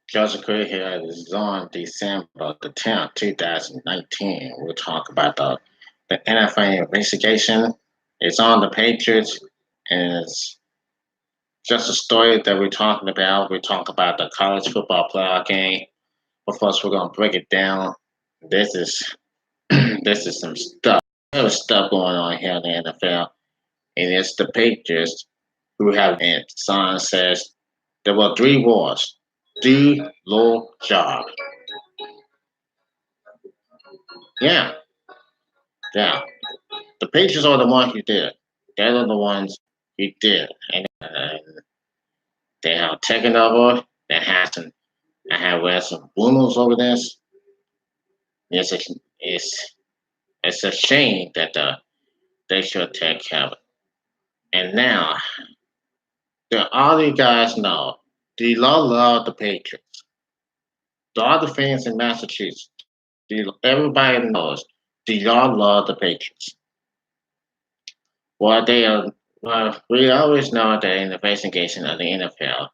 Joseph Crew here. This is on December the 10th, 2019. We'll talk about the NFL investigation. It's on the Patriots, and it's just a story that we're talking about. We talk about the college football playoff game. But first, we're going to break it down. This is this is some stuff. There's stuff going on here in the NFL, and it's the Patriots who have and sign says there were three wars. Do low job. Yeah, yeah. The Patriots are the ones who did it. They're the ones who did it. And they have taken over. They have some, I have read some rumors over this. It's a, it's, it's a shame that they should take care of it. And now, all you guys know, the law love the Patriots. The other fans in Massachusetts, everybody knows the law love the Patriots. Well, we always know the investigation of the NFL.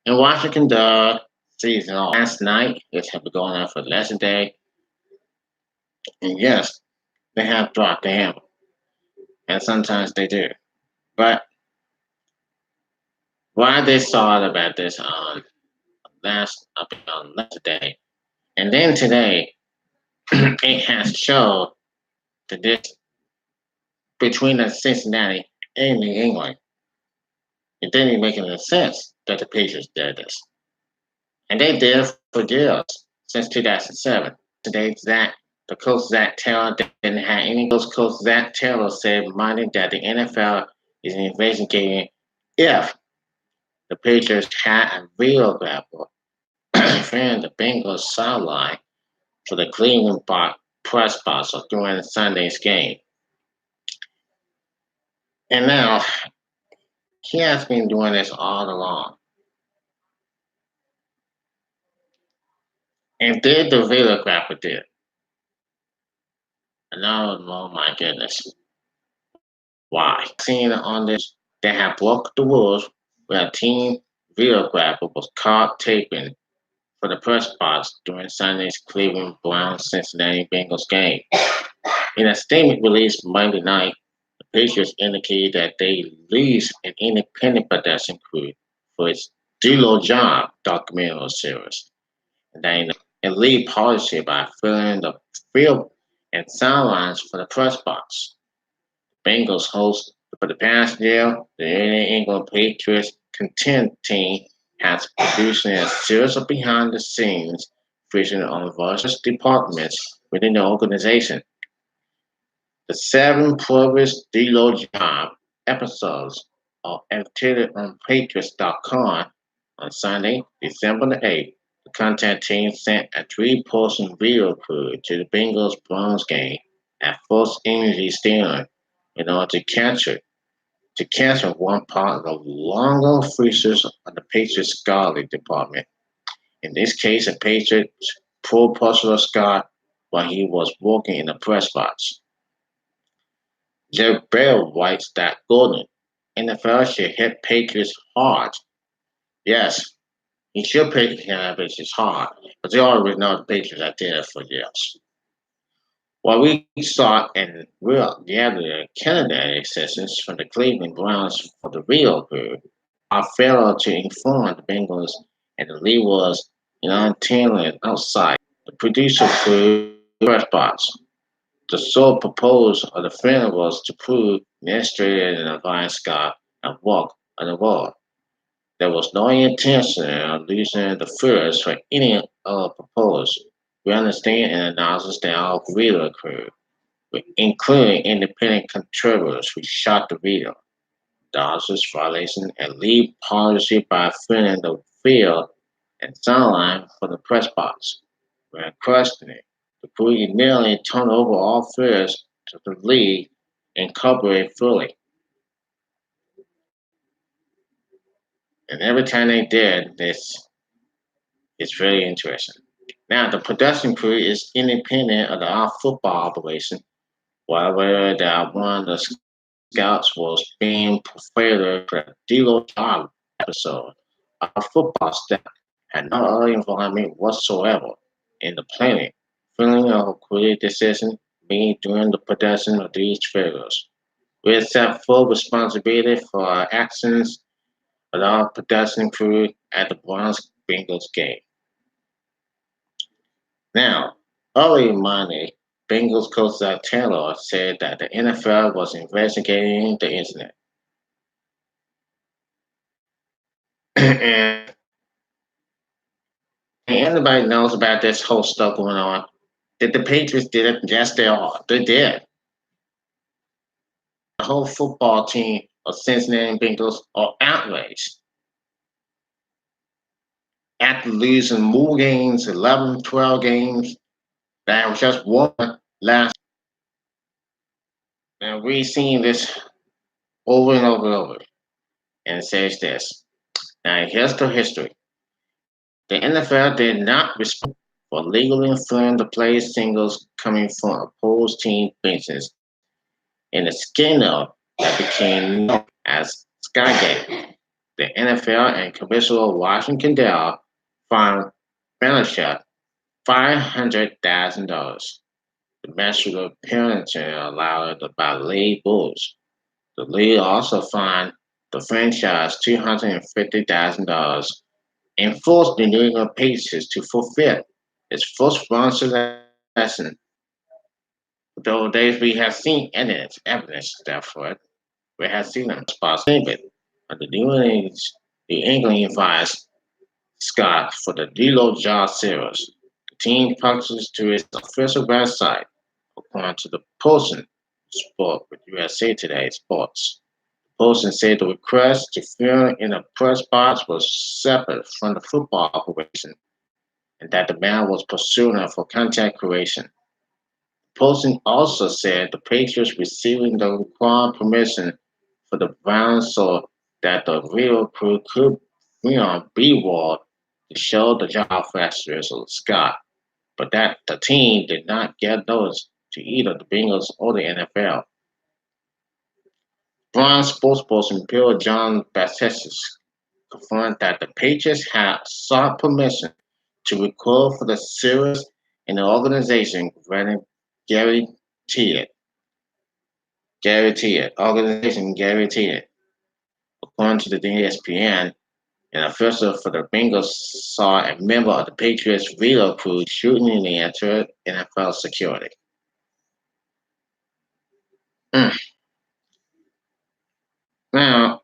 In Washington, the season last night, it's been going on for less than a day. And yes, they have dropped the hammer. And sometimes they do. But why they saw about this on last day, and then today, it has shown that this between the Cincinnati and New England, it didn't make any sense that the Patriots did this. And they did it for years since 2007. Today, the coach Zach Taylor didn't have any. Coach Zach Taylor said Monday that the NFL is investigating if the Patriots had a real grapple from the Bengals sideline for the Cleveland press box during Sunday's game. And now he has been doing this all along. And did the real grapple did? And now, oh my goodness, why? Seeing on this, they have broke the rules where a team video grapple was caught taping for the press box during Sunday's Cleveland Browns Cincinnati Bengals game. In a statement released Monday night, the Patriots indicated that they leased an independent production crew for its D-Lo Job documentary series, and they a lead policy by filling the field and sidelines for the press box. Bengals host for the past year, the New England Patriots content team has produced a series of behind-the-scenes featuring on various departments within the organization. The seven previous D-Lo Job episodes are edited on Patriots.com on Sunday, December the 8th. The content team sent a three-person video crew to the Bengals Browns game at First Energy Stadium in order to capture one part of the longer features of the Patriots scholarly department. In this case, a Patriots pro personal Scott while he was working in the press box. Jeff Bell writes that Gordon, NFL should hit Patriots hard. Yes, he should hit Patriots hard, but they already know the Patriots are there for years. While we saw and real gathered candidate assistance from the Cleveland Browns for the real group, our failure to inform the Bengals and the league was untenable outside the producer crew press box. The sole purpose of the film was to prove administrator and advise Scott and work on the world. There was no intention of losing the first for any other proposal. We understand and acknowledge that our video crew, including independent contributors who shot the video, dodges violation and lead policy by filling the field and sideline for the press box. When questioning, the crew immediately turned over all fears to the league and cooperated fully. And every time they did, this is very interesting. Now, the production crew is independent of our football operation, wherever that one of the scouts was being prepared for a D-Lo Job episode. Our football staff had no other involvement whatsoever in the planning, feeling of creative decision made during the production of these trailers. We accept full responsibility for our actions with our production crew at the Browns Bengals game. Now, early Monday, Bengals coach Zach Taylor said that the NFL was investigating the incident. And anybody knows about this whole stuff going on, that the Patriots did it? Yes, they are. They did. The whole football team of Cincinnati Bengals are outraged after losing more games, 11, 12 games that was just won last. And we've seen this over and over and over. And it says this. Now, here's the history. The NFL did not respond for legally influencing the players' singles coming from opposed team benches in a scandal that became known as Skygate. The NFL and Commissioner Washington Dale fined Belichick $500,000. The massive penalty allowed by the league rules. The league also fined the franchise $250,000 and forced the New England Patriots to fulfill its first sponsor lesson. Though days we have seen evidence therefore it, we have seen them responsible. But the England advised Scott for the Deload Job series. The team publishes to its official website, according to the Post Sport with USA Today Sports. Poston said the request to fill in a press box was separate from the football operation and that the man was pursuing for contact creation. Poston also said the Patriots receiving the required permission for the Browns so that the video crew could be walled to show the job fractures of Scott, but that the team did not get notice to either the Bengals or the NFL. Browns spokesperson Bill John Baptiste confirmed that the Patriots had sought permission to record for the series and the organization guaranteed it. Organization guaranteed it. According to the ESPN, an official for the Bengals saw a member of the Patriots video crew shooting in the NFL security. Mm. Now,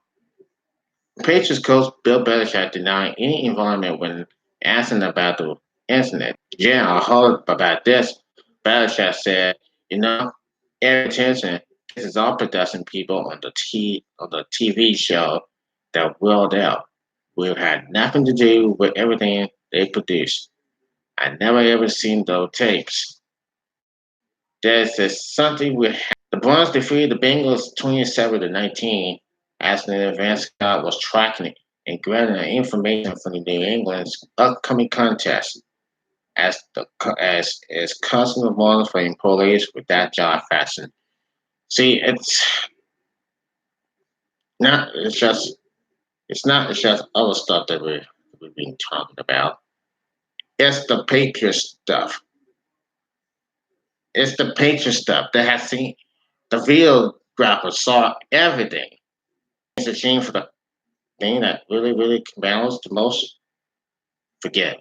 Patriots coach Bill Belichick denied any involvement when asked about the incident. Yeah, I heard about this. Belichick said, every attention, this is all production people on the TV show that we're there. We've had nothing to do with everything they produced. I never ever seen those tapes. There's just something we have. The Browns defeated the Bengals 27-19 as the advance Scott was tracking it and gathering information from the New England's upcoming contest as customer bonus for employees with that job fashion. See, not it's just it's just other stuff that we've been talking about. It's the Patriot stuff. It's the Patriot stuff that has seen the real grapper saw everything. It's a shame for the thing that really matters the most. Forget.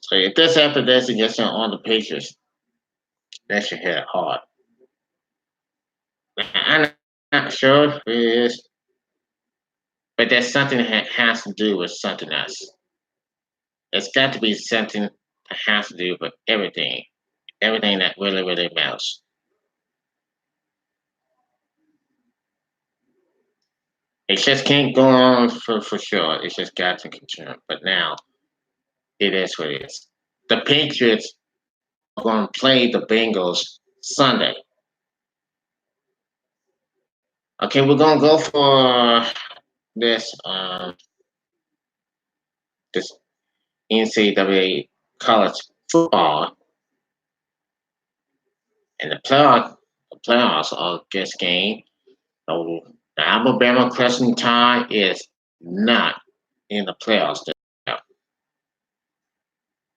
So if this after this and gets on the Patriots, that should hit hard. I'm not sure if it is, but there's something that has to do with something else. It's got to be something that has to do with everything that really matters. It just can't go on for sure. It's just got to continue. But now it is what it is. The Patriots are going to play the Bengals Sunday. Okay, we're gonna go for this this NCAA college football and the playoffs of this game. So the Alabama Crimson Tide is not in the playoffs this year.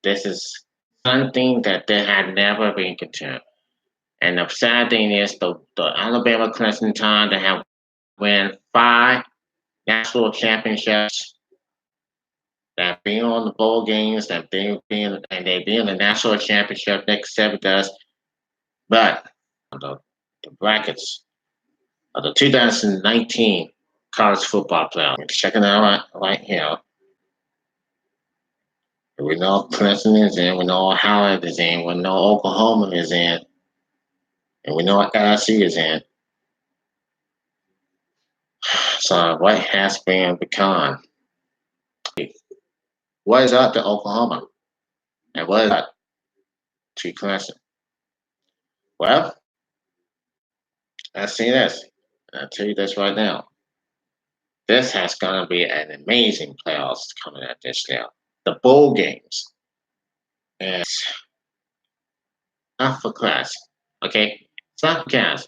This is something that they had never been concerned. And the sad thing is the Alabama Clemson time they have won 5 national championships, that being on the bowl games, that they've been in the national championship next 7 does, but the, the brackets of the 2019 college football playoff. Checking out right here. We know Clemson is in, we know Howard is in, we know Oklahoma is in, and we know LSU is in. So what has been become? What is up to Oklahoma? And what is up to Clemson? Well, let's see this. I'll tell you this right now. This has gonna be an amazing playoffs coming at this year. The bowl games. And it's not for class. Okay? It's not for class.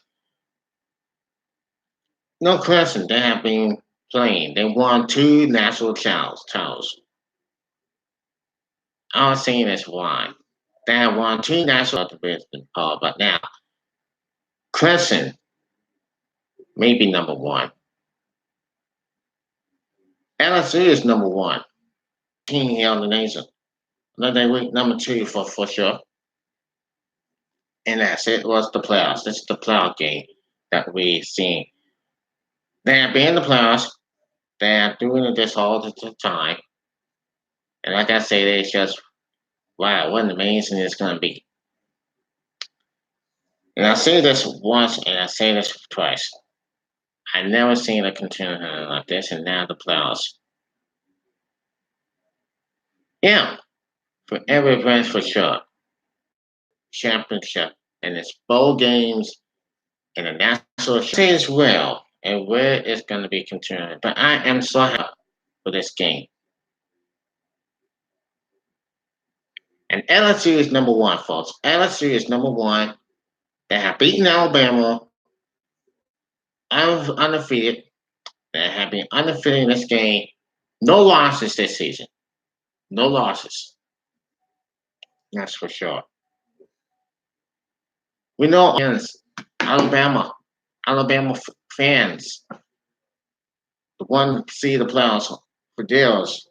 No Clemson, they have been playing. They won 2 national titles. I'm saying this why. They have won 2 national division, but now Clemson may be number 1. LSU is number 1 team here in the nation. Then they went number 2 for sure. And that's it. Was the playoffs. This is the playoff game that we seen. They have been in the playoffs. They are doing this all the time. And like I say, it's just wow, what amazing it's gonna be. And I say this once and I say this twice. I never seen a contender like this, and now the playoffs. Yeah, for every branch for sure. Championship and it's bowl games and the national as well, and where it's going to be concerned. But I am so happy for this game. And LSU is number 1, folks. LSU is number 1. They have beaten Alabama undefeated. They have been undefeated in this game. No losses this season. No losses. That's for sure. We know against Alabama fans, the one see the playoffs for deals,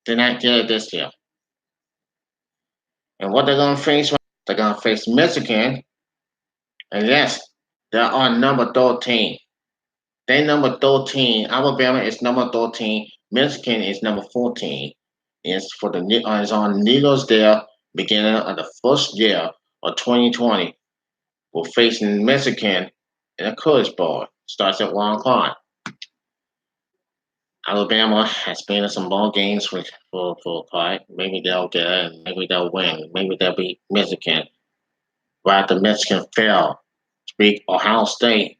did not get it this year. And what they're going to face, they're going to face Michigan. And yes, they are number 13. They number 13. Alabama is number 13. Michigan is number 14. It's for the it's on Needles there, beginning of the first year of 2020. We're facing Michigan in a college ball. Starts at 1 o'clock. Alabama has been in some ball games for quite. Maybe they'll get it, and maybe they'll win. Maybe they'll beat Michigan. Right after Michigan fell to beat Ohio State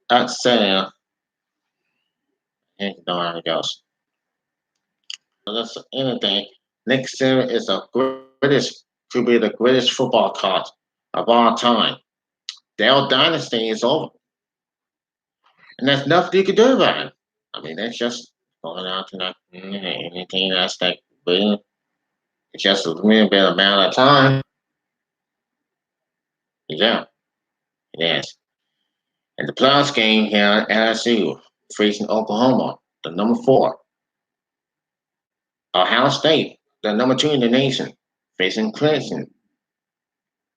upset. And you know how it goes. That's anything. Next year is the greatest, could be the greatest football card of all time. Their dynasty is over. And there's nothing you can do about it. I mean, that's just going out to that anything that's like, it's just a little bit amount of time. Yeah, it is. And the playoffs game here at LSU facing Oklahoma, the number 4. Ohio State, the number 2 in the nation, facing Clemson.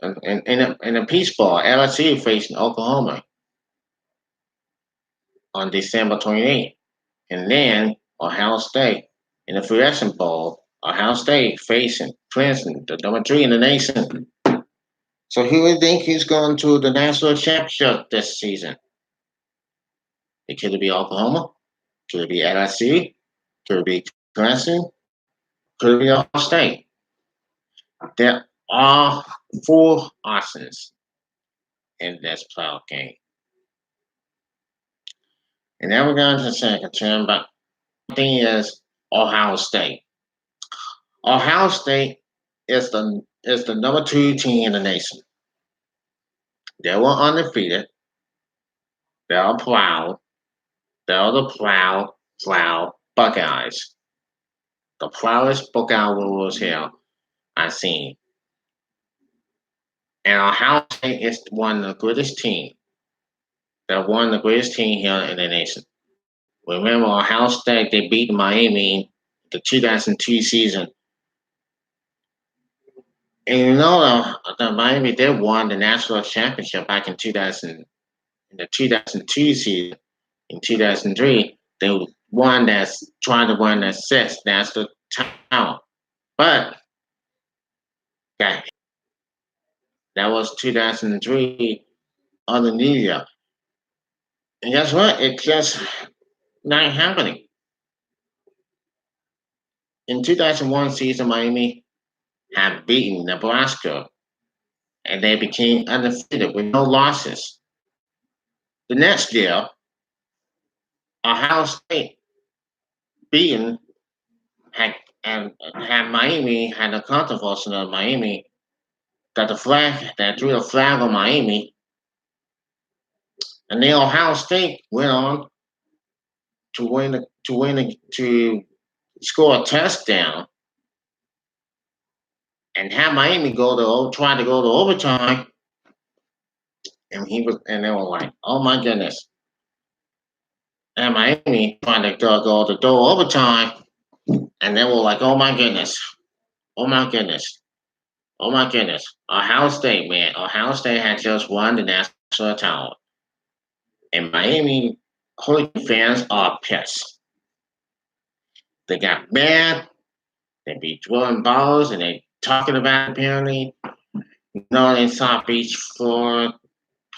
In a peace ball, LSU facing Oklahoma on December 28th. And then Ohio State in the Fiesta Bowl, Ohio State facing Clemson, the number 3 in the nation. So who would think he's going to the national championship this season? It could be Oklahoma, could it be LSU, could it be Clemson, could it be Ohio State. There are 4 options in this playoff game. And then we're going to the second term, but the thing is Ohio State. Ohio State is the number 2 team in the nation. They were undefeated. They are proud. They are the proud Plow Buckeyes. The proudest Buckeye Warriors here I've seen. And Ohio State is one of the greatest team. They're one of the greatest team here in the nation. Remember Ohio State, they beat Miami the 2002 season. And you know the Miami did won the national championship back in 2000 in the 2002 season. In 2003, they won that trying to win that sixth national title. But that that was 2003 on the New Year. And guess what? It's just not happening. In 2001 season, Miami had beaten Nebraska and they became undefeated with no losses. The next year, Ohio State beaten had and had Miami had a controversy of Miami that the flag that drew a flag on Miami, and then Ohio State went on to score a touchdown and have Miami try to go to overtime, and they were like, oh my goodness, and Miami trying to go to overtime, and they were like, oh my goodness, oh my goodness, oh my goodness, Ohio State, man, Ohio State had just won the national title, and Miami Hurricane fans are pissed. They got mad. They be throwing balls and they talking about it, apparently. You know, in South Beach, Florida,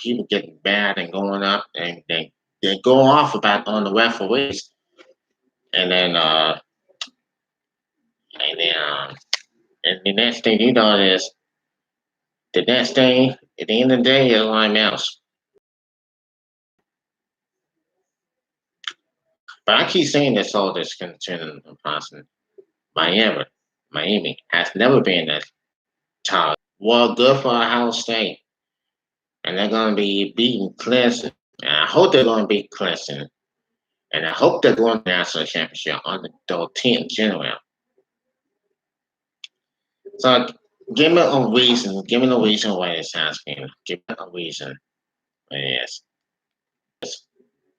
people getting mad and going up and they go off about on the referees. And then and then and the next thing you know is the next thing at the end of the day is something else. But I keep saying this all this concerning the person. Miami, Miami has never been a top. Well, good for Ohio State, and they're going to be beating Clemson. And I hope they're going to beat Clemson, and I hope they're going to the national championship on the 13th January. So give me a reason. Give me a reason why it's happening. Give me a reason. Yes,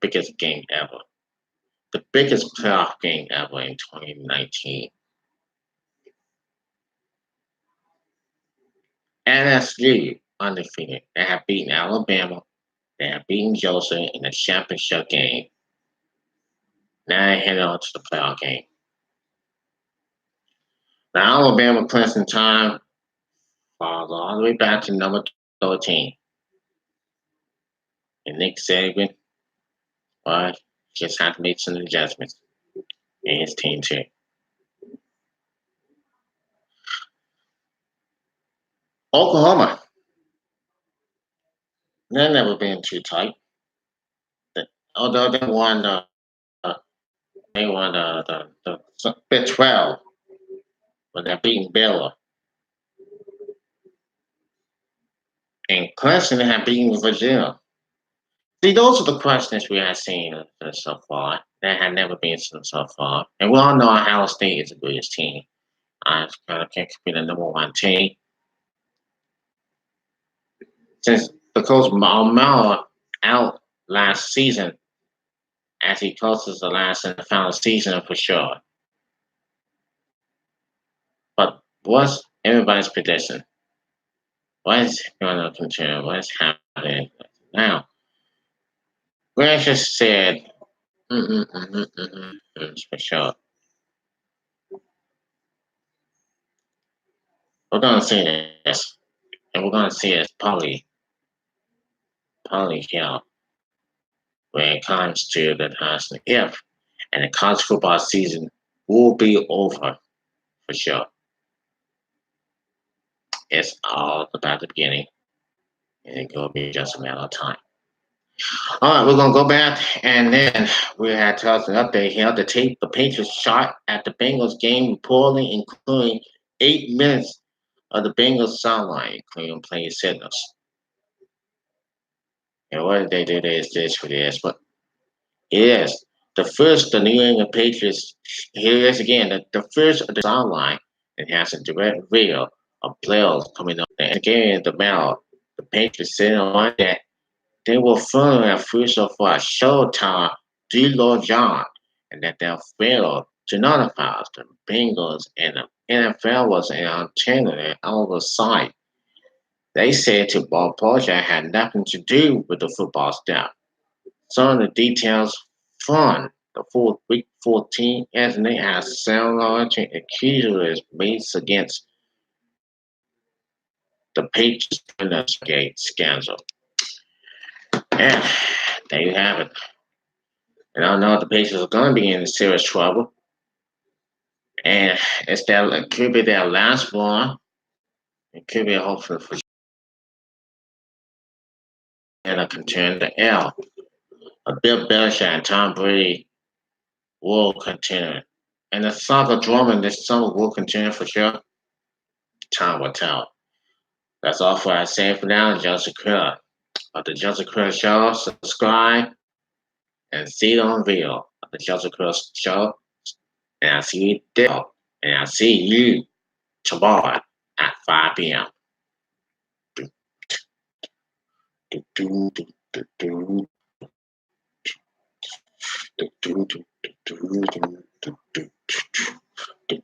biggest game ever. The biggest playoff game ever in 2019. NSU undefeated. They have beaten Alabama. They have beaten Georgia in the championship game. Now they head on to the playoff game. The Alabama Clemson time falls all the way back to number 13. And Nick Saban, well, just had to make some adjustments in his team too. Oklahoma, they've never been too tight. Although they won the Big 12 when they're beating Baylor. And Clemson had beaten Virginia. See, those are the questions we have seen so far that have never been seen so far. And we all know Ohio State is the greatest team. I kind of can be the number one team. Since because Mala out last season, as he coaches the last and the final season for sure. But what's everybody's prediction? What is going to continue? What's happening now? Grant just said, for sure. We're going to see this, and we're going to see it probably here when it comes to the national if and the college football season will be over for sure. It's all about the beginning, and it's going to be just a matter of time. All right, we're going to go back, and then we had to us an update here. The Patriots shot at the Bengals game reportedly, including 8 minutes of the Bengals sideline, including playing signals. And what they did is this for this, but it is The New England Patriots, here it is again, the first of the sideline, and has a direct video of players coming up and getting the ball. The Patriots sitting on that they were filming at first of all Showtime D. Lord John, and that they failed to notify us. The Bengals and the NFL was an antenna and oversight. They said to Bob Porcher had nothing to do with the football staff. Some of the details from the week 14 Anthony has sound accusers based against the Patriots in the gate scandal. And there you have it. And I know the Patriots are going to be in serious trouble. And it could be their last one. It could be a hopeful for and a contender L. A Bill Belichick and Tom Brady will continue. And the soccer drama this summer will continue for sure. Time will tell. That's all for I say for now, Joseph Crudup. Of the Joseph Crudup Show, subscribe and see it on video of the Joseph Crudup Show. And I'll see you there. And I'll see you tomorrow at 5 p.m.